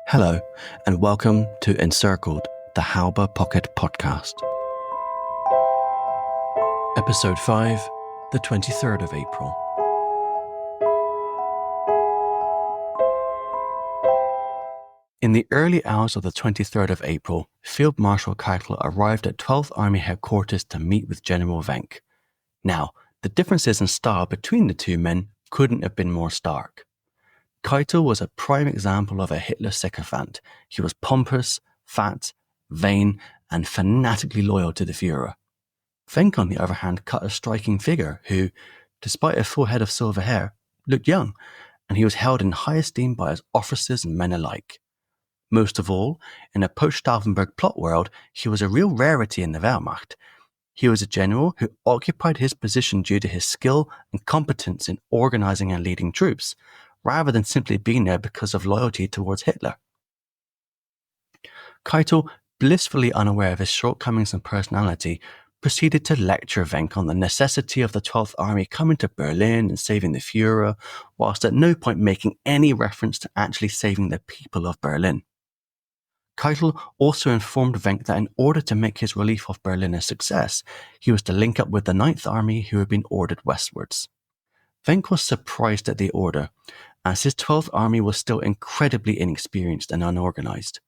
Hello, and welcome to Encircled, the Halbe Pocket Podcast. Episode 5, the 23rd of April. In the early hours of the 23rd of April, Field Marshal Keitel arrived at 12th Army headquarters to meet with General Wenck. Now, the differences in style between the two men couldn't have been more stark. Keitel was a prime example of a Hitler sycophant. He was pompous, fat, vain, and fanatically loyal to the Führer. Wenck, on the other hand, cut a striking figure who, despite a full head of silver hair, looked young, and he was held in high esteem by his officers and men alike. Most of all, in a post-Stauffenberg plot world, he was a real rarity in the Wehrmacht. He was a general who occupied his position due to his skill and competence in organizing and leading troops, rather than simply being there because of loyalty towards Hitler. Keitel, blissfully unaware of his shortcomings and personality, proceeded to lecture Wenck on the necessity of the 12th Army coming to Berlin and saving the Führer, whilst at no point making any reference to actually saving the people of Berlin. Keitel also informed Wenck that in order to make his relief of Berlin a success, he was to link up with the 9th Army who had been ordered westwards. Wenck was surprised at the order, as his 12th Army was still incredibly inexperienced and unorganized.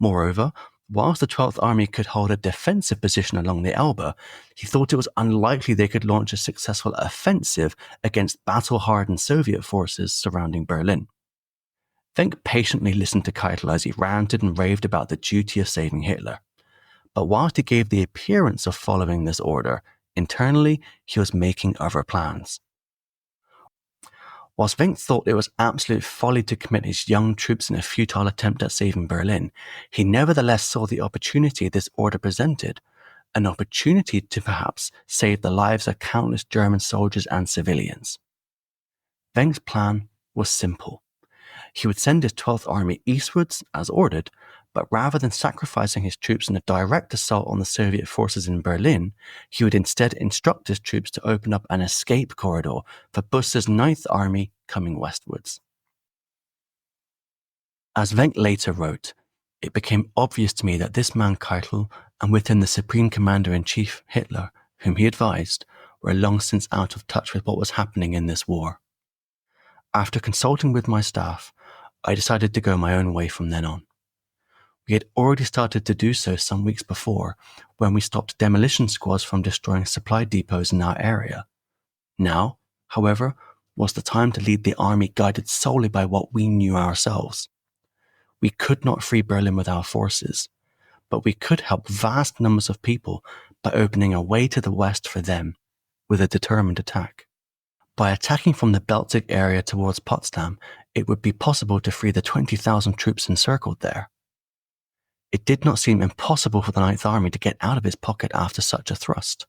Moreover, whilst the 12th Army could hold a defensive position along the Elbe, he thought it was unlikely they could launch a successful offensive against battle-hardened Soviet forces surrounding Berlin. Wenck patiently listened to Keitel as he ranted and raved about the duty of saving Hitler. But whilst he gave the appearance of following this order, internally he was making other plans. Whilst Wenck thought it was absolute folly to commit his young troops in a futile attempt at saving Berlin, he nevertheless saw the opportunity this order presented, an opportunity to perhaps save the lives of countless German soldiers and civilians. Wenck's plan was simple. He would send his 12th Army eastwards, as ordered, but rather than sacrificing his troops in a direct assault on the Soviet forces in Berlin, he would instead instruct his troops to open up an escape corridor for Buss's 9th Army coming westwards. As Wenck later wrote, it became obvious to me that this man Keitel, and with him the Supreme Commander-in-Chief, Hitler, whom he advised, were long since out of touch with what was happening in this war. After consulting with my staff, I decided to go my own way from then on. We had already started to do so some weeks before, when we stopped demolition squads from destroying supply depots in our area. Now, however, was the time to lead the army guided solely by what we knew ourselves. We could not free Berlin with our forces, but we could help vast numbers of people by opening a way to the west for them with a determined attack. By attacking from the Belzig area towards Potsdam, it would be possible to free the 20,000 troops encircled there. It did not seem impossible for the 9th Army to get out of its pocket after such a thrust.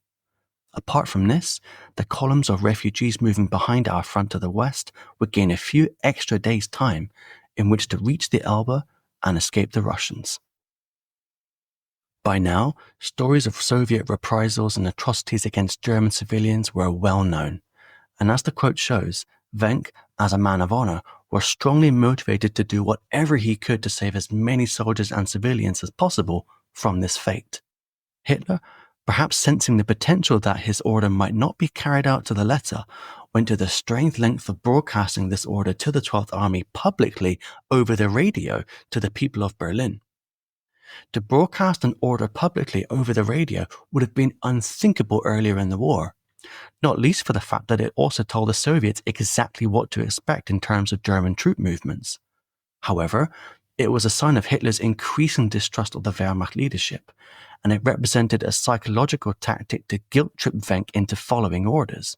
Apart from this, the columns of refugees moving behind our front to the west would gain a few extra days' time in which to reach the Elbe and escape the Russians. By now, stories of Soviet reprisals and atrocities against German civilians were well known, and as the quote shows, Wenck, as a man of honor, was strongly motivated to do whatever he could to save as many soldiers and civilians as possible from this fate. Hitler, perhaps sensing the potential that his order might not be carried out to the letter, went to the strange length of broadcasting this order to the 12th Army publicly over the radio to the people of Berlin. To broadcast an order publicly over the radio would have been unthinkable earlier in the war, not least for the fact that it also told the Soviets exactly what to expect in terms of German troop movements. However, it was a sign of Hitler's increasing distrust of the Wehrmacht leadership, and it represented a psychological tactic to guilt-trip Wenck into following orders.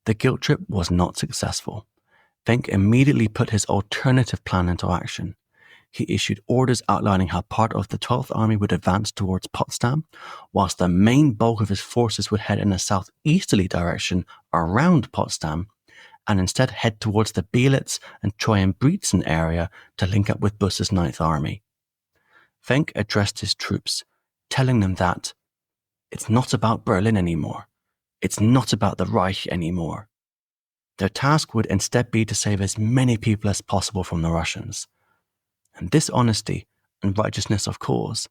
The guilt trip was not successful. Wenck immediately put his alternative plan into action. He issued orders outlining how part of the 12th Army would advance towards Potsdam, whilst the main bulk of his forces would head in a southeasterly direction around Potsdam, and instead head towards the Bielitz and Treuenbrietzen area to link up with Buss's 9th Army. Wenck addressed his troops, telling them that it's not about Berlin anymore. It's not about the Reich anymore. Their task would instead be to save as many people as possible from the Russians. And this honesty and righteousness of cause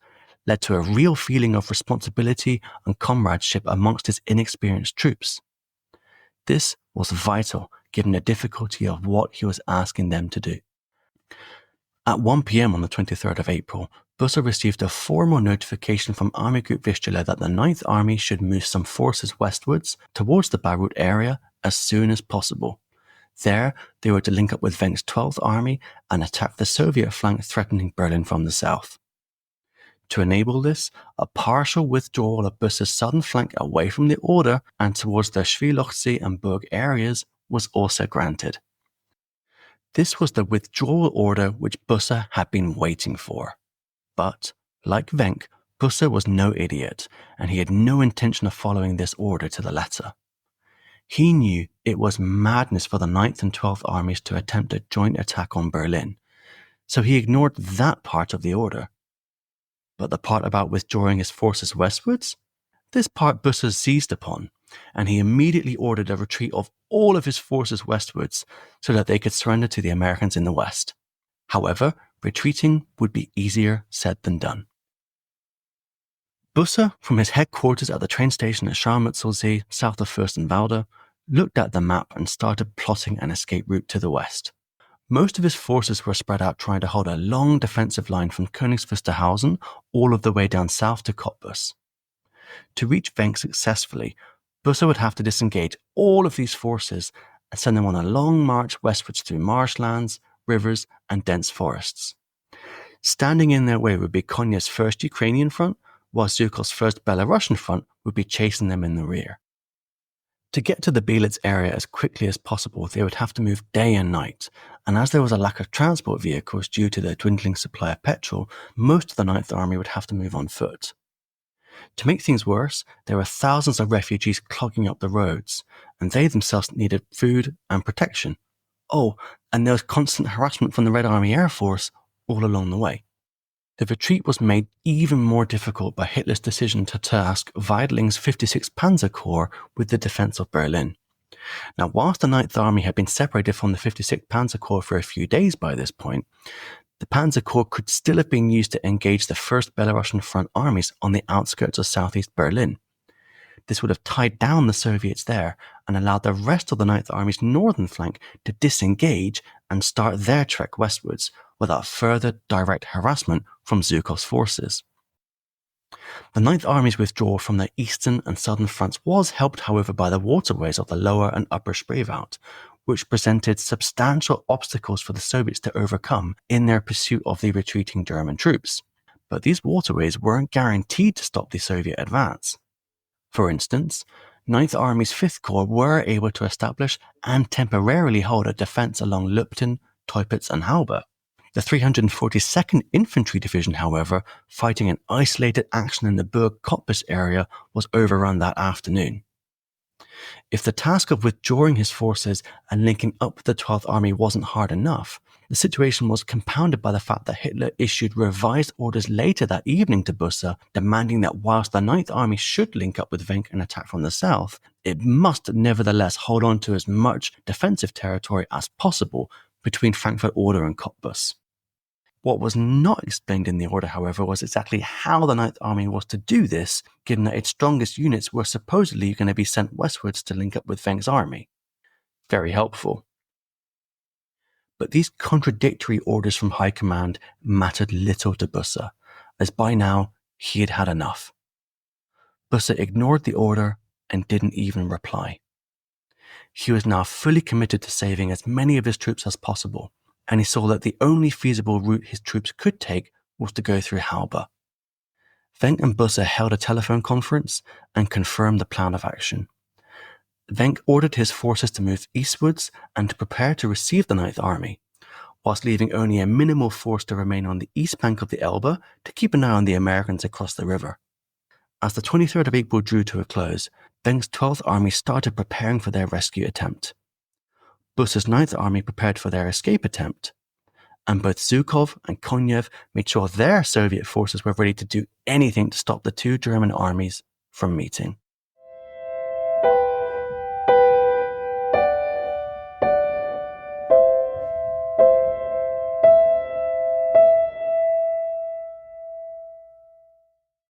led to a real feeling of responsibility and comradeship amongst his inexperienced troops. This was vital given the difficulty of what he was asking them to do. At 1 p.m. on the 23rd of April, Busse received a formal notification from Army Group Vistula that the 9th Army should move some forces westwards towards the Beirut area as soon as possible. There, they were to link up with Wenck's 12th Army and attack the Soviet flank threatening Berlin from the south. To enable this, a partial withdrawal of Busse's southern flank away from the Oder and towards the Schwilochsee and Burg areas was also granted. This was the withdrawal order which Busse had been waiting for. But, like Wenck, Busse was no idiot, and he had no intention of following this order to the letter. He knew it was madness for the 9th and 12th armies to attempt a joint attack on Berlin, so he ignored that part of the order. But the part about withdrawing his forces westwards? This part Busse seized upon, and he immediately ordered a retreat of all of his forces westwards so that they could surrender to the Americans in the west. However, retreating would be easier said than done. Busse, from his headquarters at the train station at Scharmützelzee, south of Fürstenwalde, looked at the map and started plotting an escape route to the west. Most of his forces were spread out trying to hold a long defensive line from Königs Wusterhausen all of the way down south to Cottbus. To reach Wenck successfully, Busse would have to disengage all of these forces and send them on a long march westwards through marshlands, rivers, and dense forests. Standing in their way would be Konyev's 1st Ukrainian front, while Zhukov's 1st Belarusian front would be chasing them in the rear. To get to the Belitz area as quickly as possible, they would have to move day and night, and as there was a lack of transport vehicles due to the dwindling supply of petrol, most of the 9th Army would have to move on foot. To make things worse, there were thousands of refugees clogging up the roads, and they themselves needed food and protection. Oh, and there was constant harassment from the Red Army Air Force all along the way. The retreat was made even more difficult by Hitler's decision to task Weidling's 56th Panzer Corps with the defense of Berlin. Now, whilst the 9th Army had been separated from the 56th Panzer Corps for a few days by this point, the Panzer Corps could still have been used to engage the 1st Belarusian Front armies on the outskirts of southeast Berlin. This would have tied down the Soviets there and allowed the rest of the 9th Army's northern flank to disengage and start their trek westwards without further direct harassment from Zhukov's forces. The 9th Army's withdrawal from the eastern and southern fronts was helped, however, by the waterways of the lower and upper Spreewald, which presented substantial obstacles for the Soviets to overcome in their pursuit of the retreating German troops. But these waterways weren't guaranteed to stop the Soviet advance. For instance, 9th Army's 5th Corps were able to establish and temporarily hold a defense along Lupton, Teupitz and Halbe. The 342nd Infantry Division, however, fighting an isolated action in the Burg-Cottbus area, was overrun that afternoon. If the task of withdrawing his forces and linking up with the 12th Army wasn't hard enough, the situation was compounded by the fact that Hitler issued revised orders later that evening to Busse, demanding that whilst the 9th Army should link up with Wenck and attack from the south, it must nevertheless hold on to as much defensive territory as possible between Frankfurt-Oder and Cottbus. What was not explained in the order, however, was exactly how the 9th Army was to do this, given that its strongest units were supposedly going to be sent westwards to link up with Wenck's army. Very helpful. But these contradictory orders from high command mattered little to Busse, as by now he had had enough. Busse ignored the order and didn't even reply. He was now fully committed to saving as many of his troops as possible, and he saw that the only feasible route his troops could take was to go through Halbe. Wenck and Busse held a telephone conference and confirmed the plan of action. Wenck ordered his forces to move eastwards and to prepare to receive the 9th Army, whilst leaving only a minimal force to remain on the east bank of the Elbe to keep an eye on the Americans across the river. As the 23rd of April drew to a close, Wenck's 12th Army started preparing for their rescue attempt. Busse's 9th Army prepared for their escape attempt, and both Zhukov and Konyev made sure their Soviet forces were ready to do anything to stop the two German armies from meeting.